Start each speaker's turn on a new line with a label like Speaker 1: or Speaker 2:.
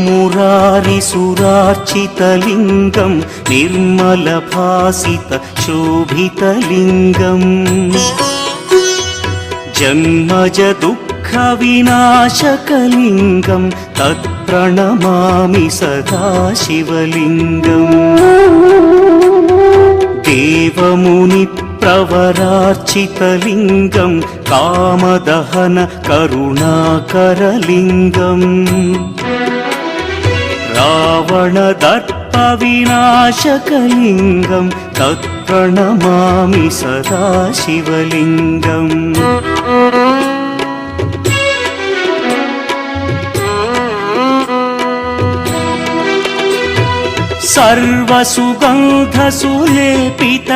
Speaker 1: मुरारिसुरार्चितलिङ्गं निर्मलभासितशोभितलिङ्गम् जन्मज दुःखविनाशकलिङ्गं तत्प्रणमामि सदा शिवलिङ्गम् देवमुनिप्रवरार्चितलिङ्गं कामदहन करुणाकरलिङ्गम् रावणदर्पविनाशकलिङ्गं तत्प्रणमामि सदा शिवलिङ्गम् सर्वसुगन्धसुलेपित